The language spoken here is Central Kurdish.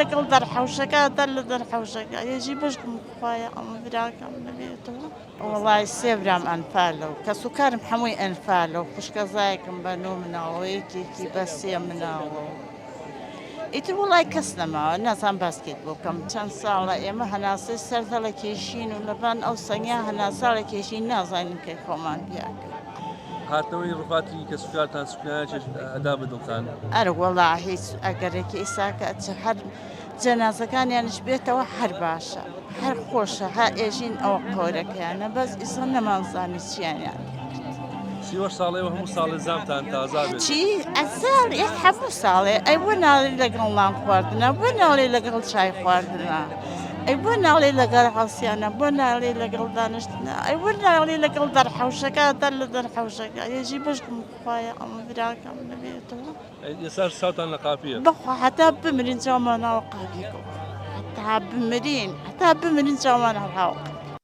لەگەڵ دەرحەوشەکە دەر لە دەرحەوشەکە یەژی بەشکم خوایە ئەمە براکەم نەبێتەوە وەڵای سێ برام ئەنفالەوە کە سوکارم هەمووی ئەنفالەوە خوشکەزایەکم بەنۆ مناوە یەکێکی بە سێ مناوە ئیتر وڵای کەس نەماوە نازان باسکێت بۆ بکەم چەند ساڵە ئێمە هەناسەی سەردا لە کێشین و لەبان ئەو سەنگیا هەناسا لە کێشین نازانین کەی خۆمان بیاکە هاتنەوەی ڕوخاتی کە سوکارتان سوکنایە ئەدا بەدڵتان ئەرە وەڵا هیچ ئەگەرێکی ئیساکە هەر جەنازەکانیانش بێتەوە هەر باشە هەر خۆشە ها ئێژین ئەوە قۆرەکەیانە بەس ئیسا نەمانزانی چیانیان سیوە ساڵەوە هەموو ساڵی زامتان تازا بێت چی ئەساڵ یەک هەموو ساڵێ ئەی بۆ ناڵی لەگەڵ نان خواردنە بۆ ناڵی لەگەڵ چای خواردنە ئەی بۆ ناڵی لەگەڵ هەڵسیانە بۆ ناڵی لەگەڵ دانیشتنە ئەی بۆ ناڵی لەگەڵ دەرحەوشەکە دەر لە دەرحەوشەکە یەژی بەشکم خوایە ئەمە براکەم نەبێتەوە ئێستا ساوتان لە قاپیە بەخوا هەتا بمرین چاومانەوە قاپیکەوە هەتا بمرین چاومان هەڵاوە